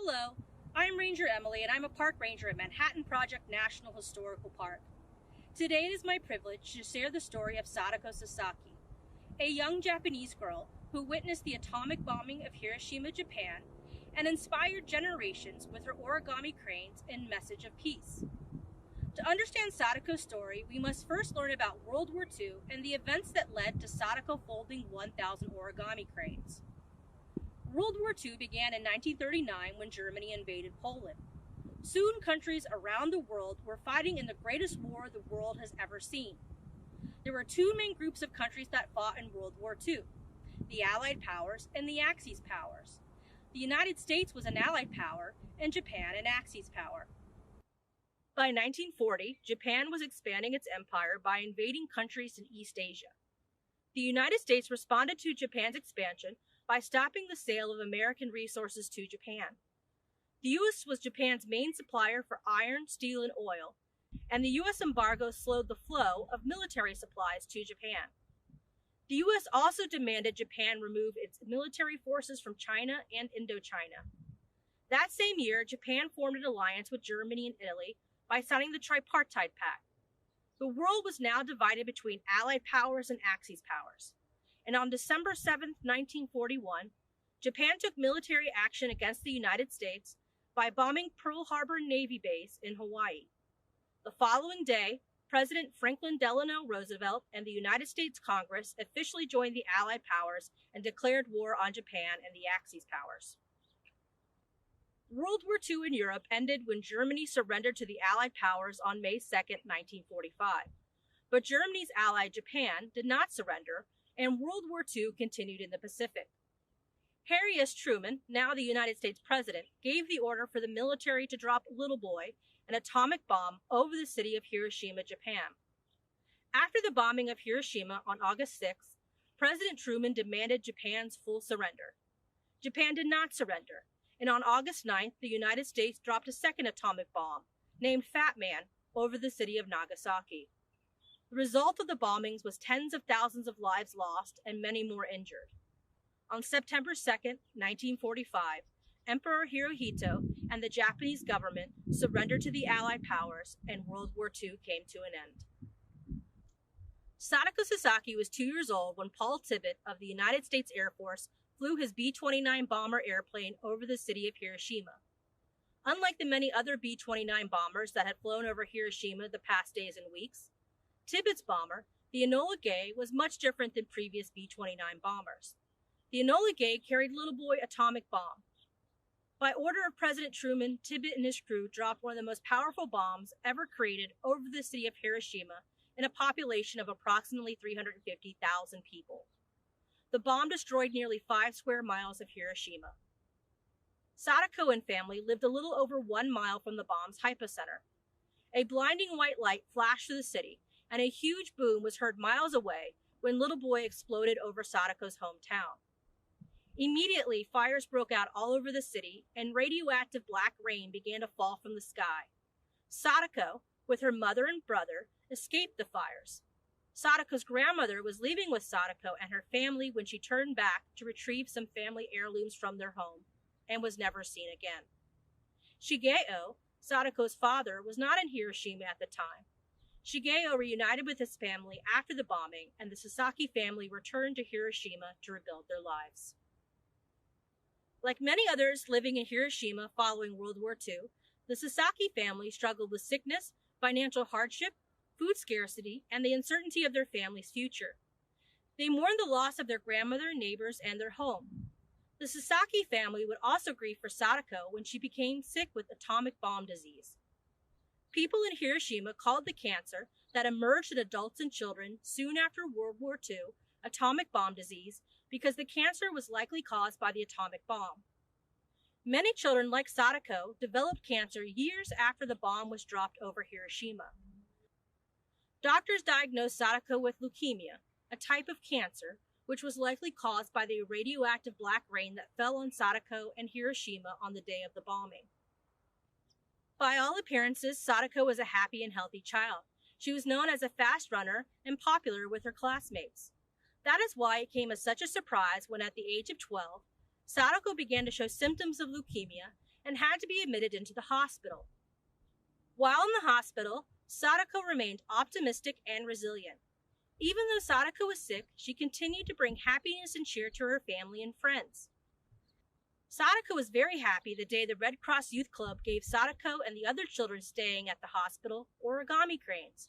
Hello, I'm Ranger Emily and I'm a park ranger at Manhattan Project National Historical Park. Today it is my privilege to share the story of Sadako Sasaki, a young Japanese girl who witnessed the atomic bombing of Hiroshima, Japan, and inspired generations with her origami cranes and message of peace. To understand Sadako's story, we must first learn about World War II and the events that led to Sadako folding 1,000 origami cranes. World War II began in 1939 when Germany invaded Poland. Soon countries around the world were fighting in the greatest war the world has ever seen. There were two main groups of countries that fought in World War II, the Allied powers and the Axis powers. The United States was an Allied power and Japan an Axis power. By 1940, Japan was expanding its empire by invading countries in East Asia. The United States responded to Japan's expansion by stopping the sale of American resources to Japan. The U.S. was Japan's main supplier for iron, steel, and oil, and the U.S. embargo slowed the flow of military supplies to Japan. The U.S. also demanded Japan remove its military forces from China and Indochina. That same year, Japan formed an alliance with Germany and Italy by signing the Tripartite Pact. The world was now divided between Allied powers and Axis powers. And on December 7, 1941, Japan took military action against the United States by bombing Pearl Harbor Navy Base in Hawaii. The following day, President Franklin Delano Roosevelt and the United States Congress officially joined the Allied powers and declared war on Japan and the Axis powers. World War II in Europe ended when Germany surrendered to the Allied powers on May 2, 1945. But Germany's ally Japan did not surrender, and World War II continued in the Pacific. Harry S. Truman, now the United States President, gave the order for the military to drop Little Boy, an atomic bomb, over the city of Hiroshima, Japan. After the bombing of Hiroshima on August 6th, President Truman demanded Japan's full surrender. Japan did not surrender, and on August 9th, the United States dropped a second atomic bomb, named Fat Man, over the city of Nagasaki. The result of the bombings was tens of thousands of lives lost and many more injured. On September 2, 1945, Emperor Hirohito and the Japanese government surrendered to the Allied powers and World War II came to an end. Sadako Sasaki was 2 years old when Paul Tibbetts of the United States Air Force flew his B-29 bomber airplane over the city of Hiroshima. Unlike the many other B-29 bombers that had flown over Hiroshima the past days and weeks, Tibbetts' bomber, the Enola Gay, was much different than previous B-29 bombers. The Enola Gay carried Little Boy atomic bomb. By order of President Truman, Tibbetts and his crew dropped one of the most powerful bombs ever created over the city of Hiroshima in a population of approximately 350,000 people. The bomb destroyed nearly 5 square miles of Hiroshima. Sadako and family lived a little over 1 mile from the bomb's hypocenter. A blinding white light flashed through the city, and a huge boom was heard miles away when Little Boy exploded over Sadako's hometown. Immediately, fires broke out all over the city, and radioactive black rain began to fall from the sky. Sadako, with her mother and brother, escaped the fires. Sadako's grandmother was leaving with Sadako and her family when she turned back to retrieve some family heirlooms from their home, and was never seen again. Shigeo, Sadako's father, was not in Hiroshima at the time. Shigeo reunited with his family after the bombing, and the Sasaki family returned to Hiroshima to rebuild their lives. Like many others living in Hiroshima following World War II, the Sasaki family struggled with sickness, financial hardship, food scarcity, and the uncertainty of their family's future. They mourned the loss of their grandmother, neighbors, and their home. The Sasaki family would also grieve for Sadako when she became sick with atomic bomb disease. People in Hiroshima called the cancer that emerged in adults and children soon after World War II atomic bomb disease because the cancer was likely caused by the atomic bomb. Many children like Sadako developed cancer years after the bomb was dropped over Hiroshima. Doctors diagnosed Sadako with leukemia, a type of cancer, which was likely caused by the radioactive black rain that fell on Sadako and Hiroshima on the day of the bombing. By all appearances, Sadako was a happy and healthy child. She was known as a fast runner and popular with her classmates. That is why it came as such a surprise when at the age of 12, Sadako began to show symptoms of leukemia and had to be admitted into the hospital. While in the hospital, Sadako remained optimistic and resilient. Even though Sadako was sick, she continued to bring happiness and cheer to her family and friends. Sadako was very happy the day the Red Cross Youth Club gave Sadako and the other children staying at the hospital origami cranes.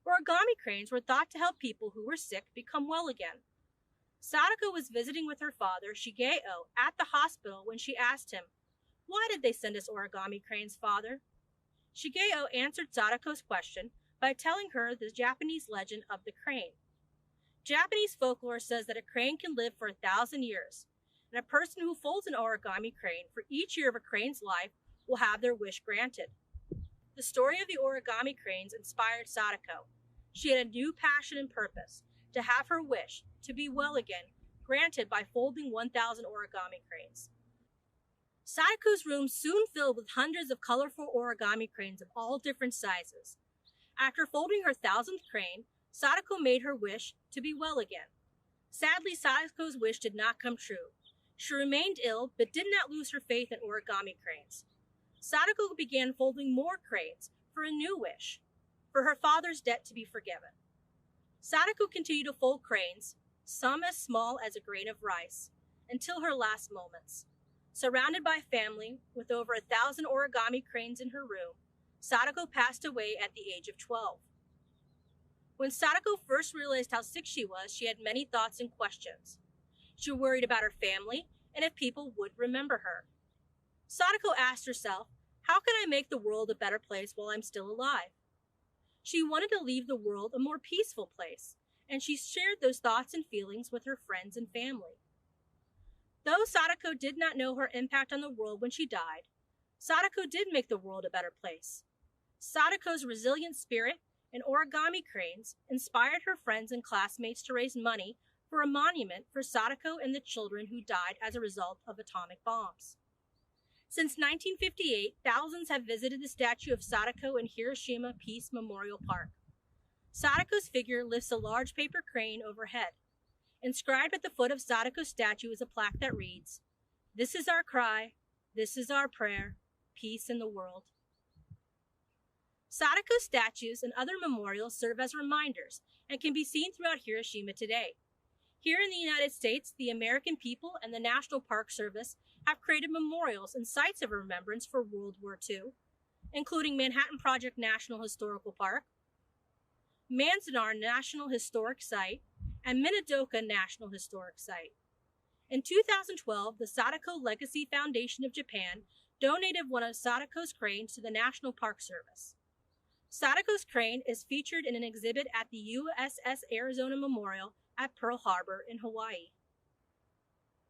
Origami cranes were thought to help people who were sick become well again. Sadako was visiting with her father, Shigeo, at the hospital when she asked him, "Why did they send us origami cranes, father?" Shigeo answered Sadako's question by telling her the Japanese legend of the crane. Japanese folklore says that a crane can live for 1,000 years, and a person who folds an origami crane for each year of a crane's life will have their wish granted. The story of the origami cranes inspired Sadako. She had a new passion and purpose, to have her wish, to be well again, granted by folding 1,000 origami cranes. Sadako's room soon filled with hundreds of colorful origami cranes of all different sizes. After folding her 1,000th crane, Sadako made her wish to be well again. Sadly, Sadako's wish did not come true. She remained ill, but did not lose her faith in origami cranes. Sadako began folding more cranes for a new wish, for her father's debt to be forgiven. Sadako continued to fold cranes, some as small as a grain of rice, until her last moments. Surrounded by family, with over 1,000 origami cranes in her room, Sadako passed away at the age of 12. When Sadako first realized how sick she was, she had many thoughts and questions. She worried about her family and if people would remember her. Sadako asked herself, how can I make the world a better place while I'm still alive? She wanted to leave the world a more peaceful place, and she shared those thoughts and feelings with her friends and family. Though Sadako did not know her impact on the world when she died, Sadako did make the world a better place. Sadako's resilient spirit and origami cranes inspired her friends and classmates to raise money for a monument for Sadako and the children who died as a result of atomic bombs. Since 1958, thousands have visited the statue of Sadako in Hiroshima Peace Memorial Park. Sadako's figure lifts a large paper crane overhead. Inscribed at the foot of Sadako's statue is a plaque that reads, "This is our cry, this is our prayer, peace in the world." Sadako statues and other memorials serve as reminders and can be seen throughout Hiroshima today. Here in the United States, the American people and the National Park Service have created memorials and sites of remembrance for World War II, including Manhattan Project National Historical Park, Manzanar National Historic Site, and Minidoka National Historic Site. In 2012, the Sadako Legacy Foundation of Japan donated one of Sadako's cranes to the National Park Service. Sadako's crane is featured in an exhibit at the USS Arizona Memorial at Pearl Harbor in Hawaii.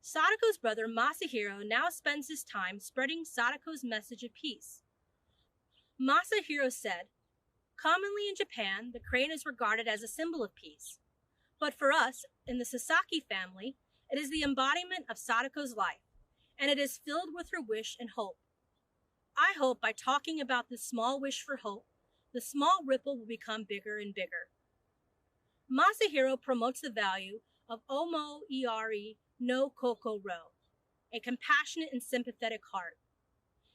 Sadako's brother Masahiro now spends his time spreading Sadako's message of peace. Masahiro said, "Commonly in Japan, the crane is regarded as a symbol of peace. But for us, in the Sasaki family, it is the embodiment of Sadako's life, and it is filled with her wish and hope. I hope by talking about this small wish for hope, the small ripple will become bigger and bigger." Masahiro promotes the value of Omo Iari no Kokoro, a compassionate and sympathetic heart.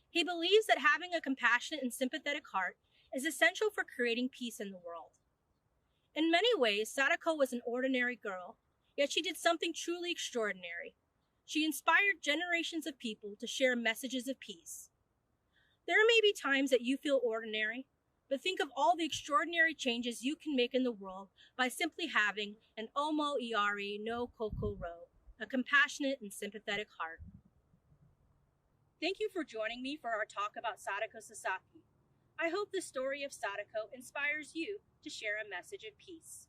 He believes that having a compassionate and sympathetic heart is essential for creating peace in the world. In many ways, Sadako was an ordinary girl, yet she did something truly extraordinary. She inspired generations of people to share messages of peace. There may be times that you feel ordinary, but think of all the extraordinary changes you can make in the world by simply having an Omo Iari no Kokoro, a compassionate and sympathetic heart. Thank you for joining me for our talk about Sadako Sasaki. I hope the story of Sadako inspires you to share a message of peace.